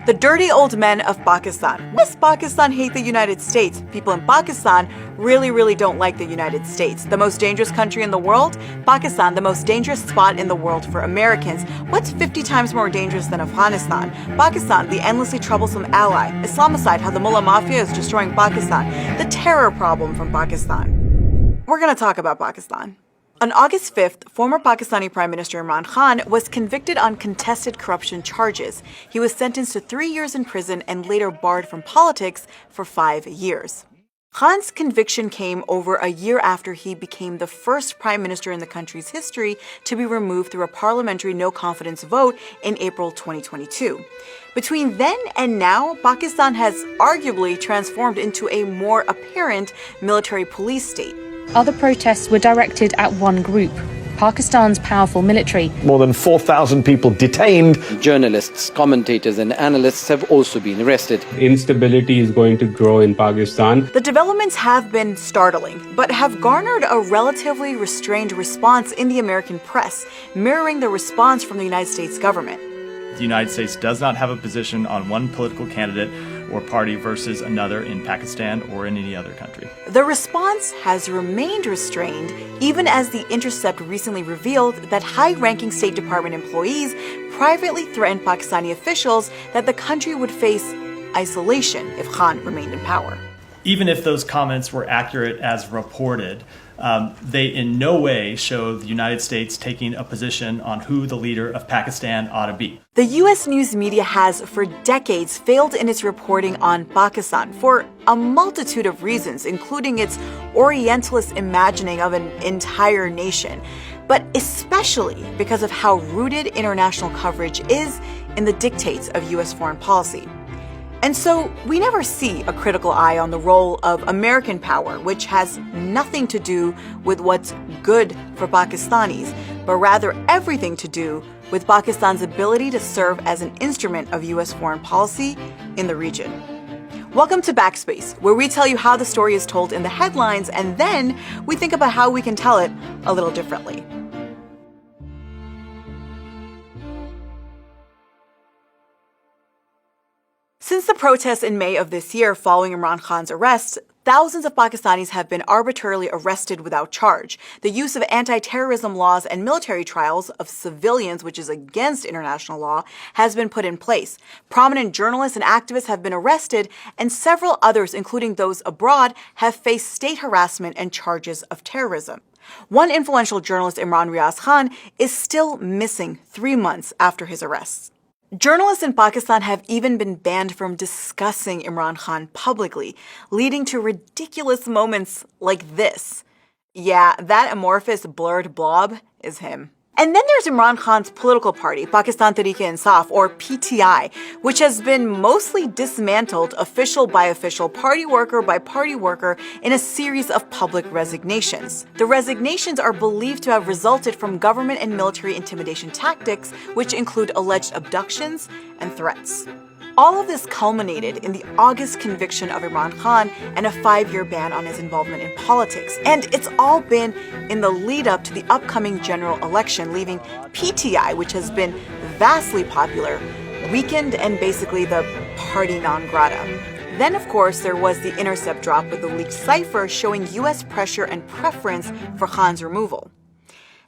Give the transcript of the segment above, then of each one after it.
The dirty old men of Pakistan. Why does Pakistan hate the United States? People in Pakistan really don't like the United States. The most dangerous country in the world? Pakistan, the most dangerous spot in the world for Americans. What's 50 times more dangerous than Afghanistan? Pakistan, the endlessly troublesome ally. Islamicide, how the Mullah Mafia is destroying Pakistan. The terror problem from Pakistan. We're gonna talk about Pakistan. On August 5th, former Pakistani Prime Minister Imran Khan was convicted on contested corruption charges. He was sentenced to 3 years in prison and later barred from politics for 5 years. Khan's conviction came over a year after he became the first prime minister in the country's history to be removed through a parliamentary no-confidence vote in April 2022. Between then and now, Pakistan has arguably transformed into a more apparent military police state. Other protests were directed at one group, Pakistan's powerful military. More than 4,000 people detained. Journalists, commentators and analysts have also been arrested. Instability is going to grow in Pakistan. The developments have been startling, but have garnered a relatively restrained response in the American press, mirroring the response from the United States government. The United States does not have a position on one political candidate or party versus another in Pakistan or in any other country. The response has remained restrained, even as The Intercept recently revealed that high-ranking State Department employees privately threatened Pakistani officials that the country would face isolation if Khan remained in power. Even if those comments were accurate as reported, they in no way show the United States taking a position on who the leader of Pakistan ought to be. The U.S. news media has, for decades, failed in its reporting on Pakistan for a multitude of reasons, including its Orientalist imagining of an entire nation, but especially because of how rooted international coverage is in the dictates of U.S. foreign policy. And so we never see a critical eye on the role of American power, which has nothing to do with what's good for Pakistanis, but rather everything to do with Pakistan's ability to serve as an instrument of U.S. foreign policy in the region. Welcome to Backspace, where we tell you how the story is told in the headlines, and then we think about how we can tell it a little differently. Since the protests in May of this year following Imran Khan's arrest, thousands of Pakistanis have been arbitrarily arrested without charge. The use of anti-terrorism laws and military trials of civilians, which is against international law, has been put in place. Prominent journalists and activists have been arrested, and several others, including those abroad, have faced state harassment and charges of terrorism. One influential journalist, Imran Riaz Khan, is still missing 3 months after his arrest. Journalists in Pakistan have even been banned from discussing Imran Khan publicly, leading to ridiculous moments like this. Yeah, that amorphous, blurred blob is him. And then there's Imran Khan's political party, Pakistan Tehreek-e-Insaf, or PTI, which has been mostly dismantled official by official, party worker by party worker in a series of public resignations. The resignations are believed to have resulted from government and military intimidation tactics, which include alleged abductions and threats. All of this culminated in the August conviction of Imran Khan and a 5-year ban on his involvement in politics. And it's all been in the lead up to the upcoming general election, leaving PTI, which has been vastly popular, weakened and basically the party non grata. Then, of course, there was the Intercept drop with the leaked cipher showing U.S. pressure and preference for Khan's removal.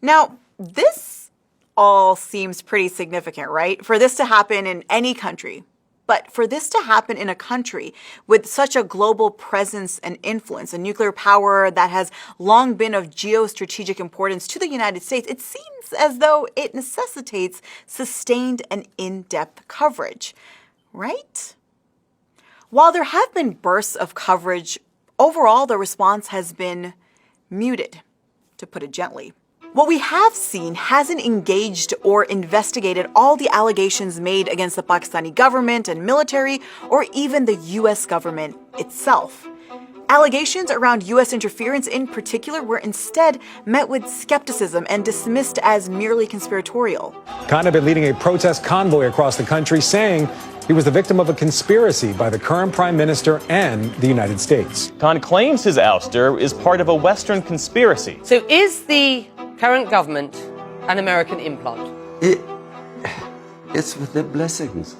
Now, this all seems pretty significant, right? For this to happen in any country. But for this to happen in a country with such a global presence and influence, a nuclear power that has long been of geostrategic importance to the United States, it seems as though it necessitates sustained and in-depth coverage, right? While there have been bursts of coverage, overall the response has been muted, to put it gently. What we have seen hasn't engaged or investigated all the allegations made against the Pakistani government and military, or even the U.S. government itself. Allegations around U.S. interference in particular were instead met with skepticism and dismissed as merely conspiratorial. Khan had been leading a protest convoy across the country, saying he was the victim of a conspiracy by the current prime minister and the United States. Khan claims his ouster is part of a Western conspiracy. So is the current government an American implant? It's with their blessings.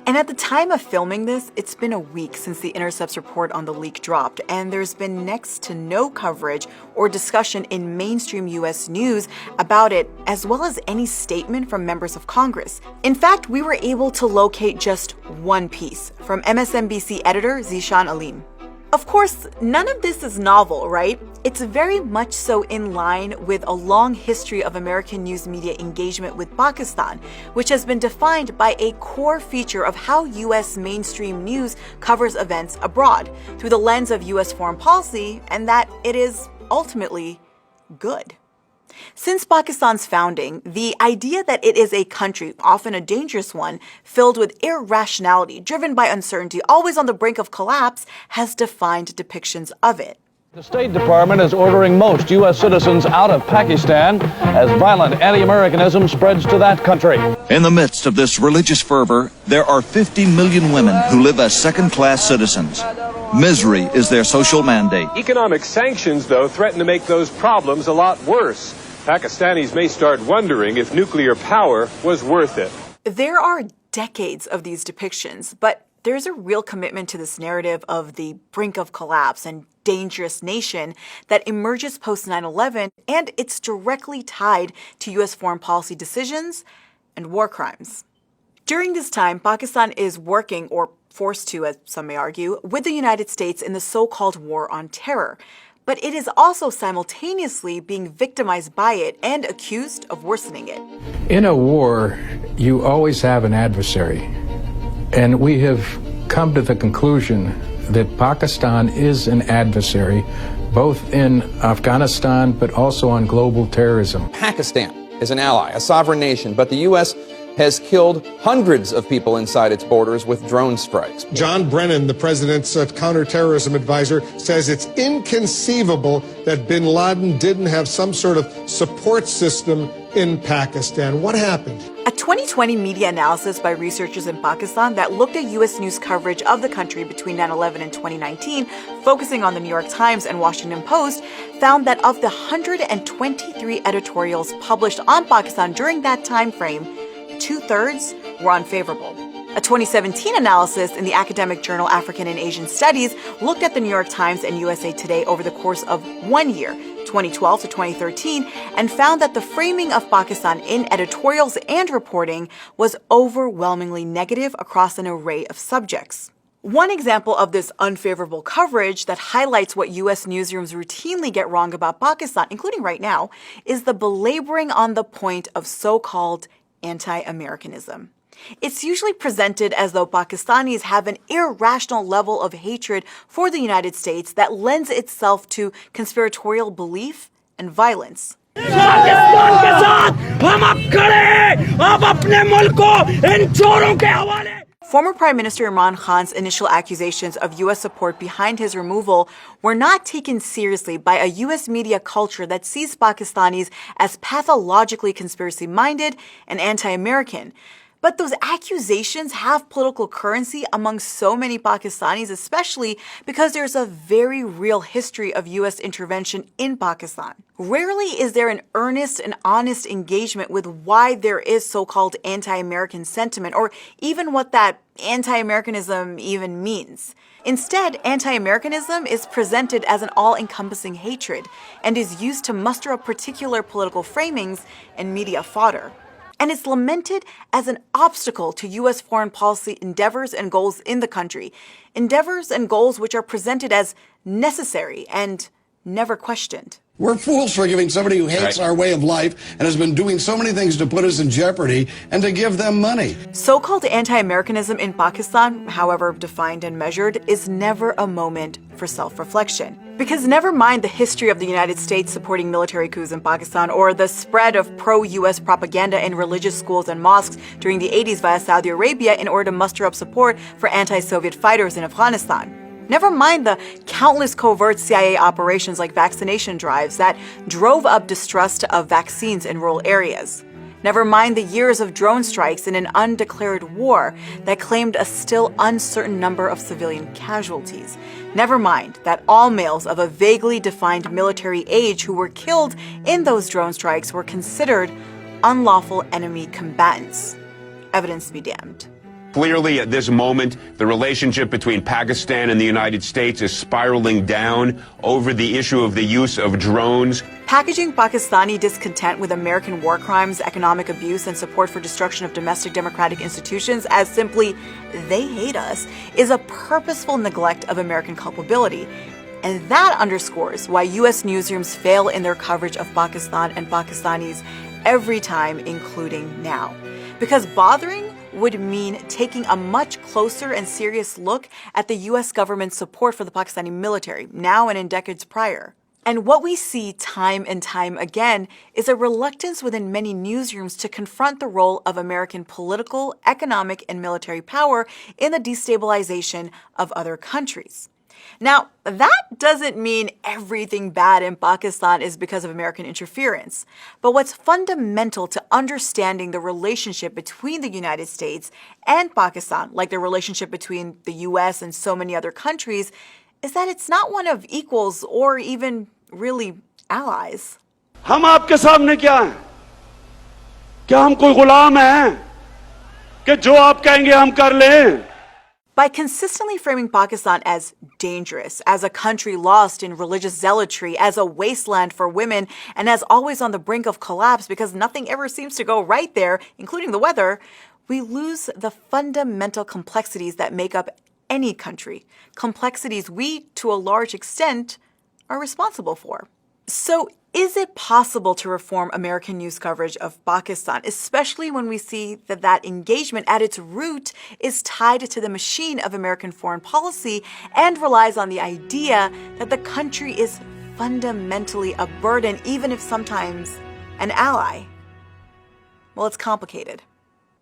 And at the time of filming this, it's been a week since the Intercept's report on the leak dropped, and there's been next to no coverage or discussion in mainstream U.S. news about it, as well as any statement from members of Congress. In fact, we were able to locate just one piece from MSNBC editor Zishan Alim. Of course, none of this is novel, right? It's very much so in line with a long history of American news media engagement with Pakistan, which has been defined by a core feature of how U.S. mainstream news covers events abroad through the lens of U.S. foreign policy, and that it is ultimately good. Since Pakistan's founding, the idea that it is a country, often a dangerous one, filled with irrationality, driven by uncertainty, always on the brink of collapse, has defined depictions of it. The State Department is ordering most U.S. citizens out of Pakistan as violent anti-Americanism spreads to that country. In the midst of this religious fervor, there are 50 million women who live as second-class citizens. Misery is their social mandate. Economic sanctions, though, threaten to make those problems a lot worse. Pakistanis may start wondering if nuclear power was worth it. There are decades of these depictions, but there's a real commitment to this narrative of the brink of collapse and dangerous nation that emerges post 9/11, and it's directly tied to U.S. foreign policy decisions and war crimes. During this time, Pakistan is working, or forced to, as some may argue, with the United States in the so-called war on terror. But it is also simultaneously being victimized by it and accused of worsening it. In a war, you always have an adversary. And we have come to the conclusion that Pakistan is an adversary, both in Afghanistan, but also on global terrorism. Pakistan is an ally, a sovereign nation, but the U.S. has killed hundreds of people inside its borders with drone strikes. John Brennan, the president's counterterrorism advisor, says it's inconceivable that bin Laden didn't have some sort of support system in Pakistan. What happened? A 2020 media analysis by researchers in Pakistan that looked at U.S. news coverage of the country between 9/11 and 2019, focusing on the New York Times and Washington Post, found that of the 123 editorials published on Pakistan during that time frame, 2/3 were unfavorable. A 2017 analysis in the academic journal African and Asian Studies looked at the New York Times and USA Today over the course of 1 year, 2012 to 2013, and found that the framing of Pakistan in editorials and reporting was overwhelmingly negative across an array of subjects. One example of this unfavorable coverage that highlights what U.S. newsrooms routinely get wrong about Pakistan, including right now, is the belaboring on the point of so-called anti-Americanism. It's usually presented as though Pakistanis have an irrational level of hatred for the United States that lends itself to conspiratorial belief and violence. Former Prime Minister Imran Khan's initial accusations of U.S. support behind his removal were not taken seriously by a U.S. media culture that sees Pakistanis as pathologically conspiracy-minded and anti-American. But those accusations have political currency among so many Pakistanis, especially because there's a very real history of U.S. intervention in Pakistan. Rarely is there an earnest and honest engagement with why there is so-called anti-American sentiment, or even what that anti-Americanism even means. Instead, anti-Americanism is presented as an all-encompassing hatred and is used to muster up particular political framings and media fodder. And it's lamented as an obstacle to U.S. foreign policy endeavors and goals in the country, endeavors and goals which are presented as necessary and never questioned. We're fools for giving somebody who hates our way of life and has been doing so many things to put us in jeopardy and to give them money. So-called anti-Americanism in Pakistan, however defined and measured, is never a moment for self-reflection. Because never mind the history of the United States supporting military coups in Pakistan or the spread of pro-U.S. propaganda in religious schools and mosques during the 80s via Saudi Arabia in order to muster up support for anti-Soviet fighters in Afghanistan. Never mind the countless covert CIA operations like vaccination drives that drove up distrust of vaccines in rural areas. Never mind the years of drone strikes in an undeclared war that claimed a still uncertain number of civilian casualties. Never mind that all males of a vaguely defined military age who were killed in those drone strikes were considered unlawful enemy combatants. Evidence be damned. Clearly, at this moment, the relationship between Pakistan and the United States is spiraling down over the issue of the use of drones. Packaging Pakistani discontent with American war crimes, economic abuse, and support for destruction of domestic democratic institutions as simply, they hate us, is a purposeful neglect of American culpability. And that underscores why U.S. newsrooms fail in their coverage of Pakistan and Pakistanis every time, including now. Because bothering would mean taking a much closer and serious look at the U.S. government's support for the Pakistani military, now and in decades prior. And what we see time and time again is a reluctance within many newsrooms to confront the role of American political, economic, and military power in the destabilization of other countries. Now, that doesn't mean everything bad in Pakistan is because of American interference. But what's fundamental to understanding the relationship between the United States and Pakistan, like the relationship between the US and so many other countries, is that it's not one of equals or even really allies. हम आपके सामने क्या हैं? क्या हम कोई गुलाम हैं? कि जो आप कहेंगे हम कर लें? By consistently framing Pakistan as dangerous, as a country lost in religious zealotry, as a wasteland for women, and as always on the brink of collapse because nothing ever seems to go right there, including the weather, we lose the fundamental complexities that make up any country, complexities we, to a large extent, are responsible for. So, is it possible to reform American news coverage of Pakistan, especially when we see that that engagement at its root is tied to the machine of American foreign policy and relies on the idea that the country is fundamentally a burden, even if sometimes an ally? Well, it's complicated.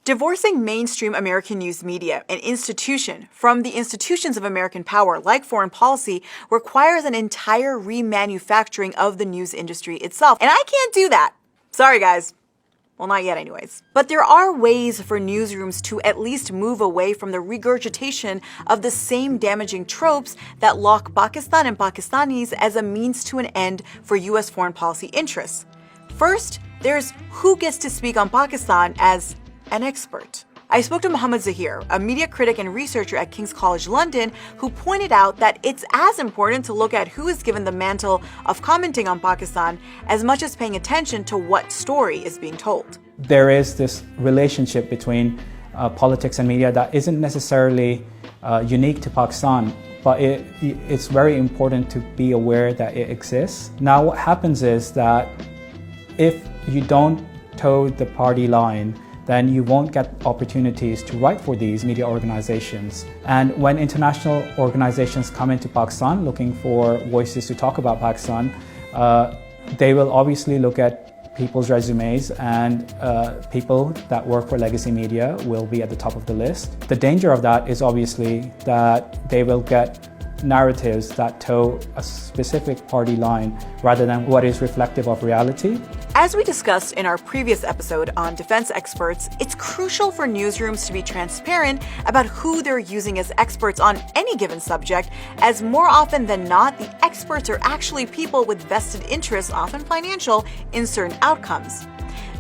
Divorcing mainstream American news media, an institution, from the institutions of American power, like foreign policy, requires an entire remanufacturing of the news industry itself. And I can't do that. Sorry, guys. Well, not yet anyways. But there are ways for newsrooms to at least move away from the regurgitation of the same damaging tropes that lock Pakistan and Pakistanis as a means to an end for U.S. foreign policy interests. First, there's who gets to speak on Pakistan as an expert. I spoke to Mohammed Zahir, a media critic and researcher at King's College London, who pointed out that it's as important to look at who is given the mantle of commenting on Pakistan as much as paying attention to what story is being told. There is this relationship between politics and media that isn't necessarily unique to Pakistan, but it's very important to be aware that it exists. Now, what happens is that if you don't toe the party line, then you won't get opportunities to write for these media organizations. And when international organizations come into Pakistan looking for voices to talk about Pakistan, they will obviously look at people's resumes, and people that work for legacy media will be at the top of the list. The danger of that is obviously that they will get narratives that toe a specific party line rather than what is reflective of reality. As we discussed in our previous episode on defense experts, it's crucial for newsrooms to be transparent about who they're using as experts on any given subject, as more often than not, the experts are actually people with vested interests, often financial, in certain outcomes.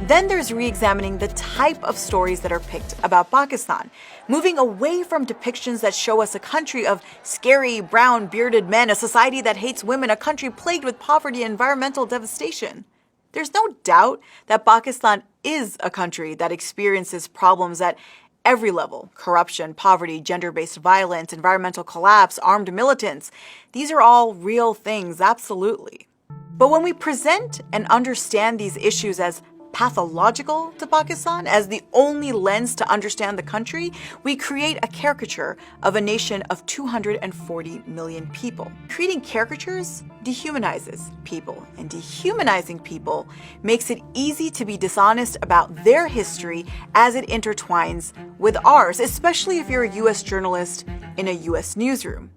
Then there's re-examining the type of stories that are picked about Pakistan, moving away from depictions that show us a country of scary, brown, bearded men, a society that hates women, a country plagued with poverty and environmental devastation. There's no doubt that Pakistan is a country that experiences problems at every level: corruption, poverty, gender-based violence, environmental collapse, armed militants. These are all real things, absolutely. But when we present and understand these issues as pathological to Pakistan, as the only lens to understand the country, we create a caricature of a nation of 240 million people. Creating caricatures dehumanizes people, and dehumanizing people makes it easy to be dishonest about their history as it intertwines with ours, especially if you're a U.S. journalist in a U.S. newsroom.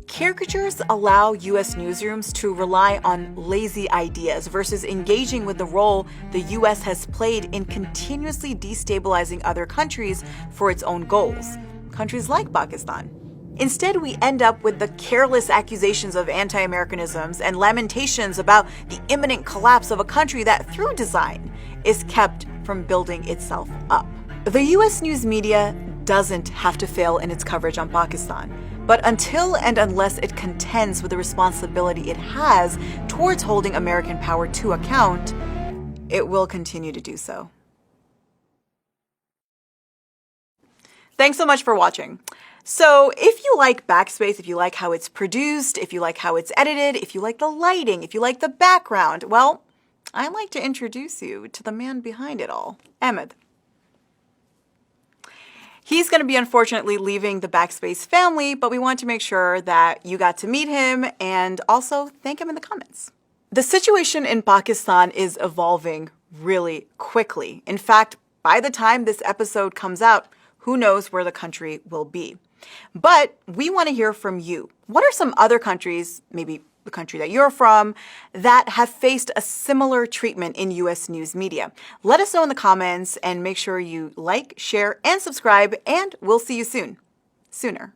Caricatures allow U.S. newsrooms to rely on lazy ideas versus engaging with the role the U.S. has played in continuously destabilizing other countries for its own goals, countries like Pakistan. Instead, we end up with the careless accusations of anti-Americanisms and lamentations about the imminent collapse of a country that, through design, is kept from building itself up. The U.S. news media doesn't have to fail in its coverage on Pakistan. But until and unless it contends with the responsibility it has towards holding American power to account, it will continue to do so. Thanks so much for watching. So if you like Backspace, if you like how it's produced, if you like how it's edited, if you like the lighting, if you like the background, well, I'd like to introduce you to the man behind it all, Ahmed. He's going to be unfortunately leaving the Backspace family, but we want to make sure that you got to meet him and also thank him in the comments. The situation in Pakistan is evolving really quickly. In fact, by the time this episode comes out, who knows where the country will be. But we want to hear from you. What are some other countries, maybe the country that you're from, that have faced a similar treatment in US news media? Let us know in the comments and make sure you like, share, and subscribe, and we'll see you soon. Sooner.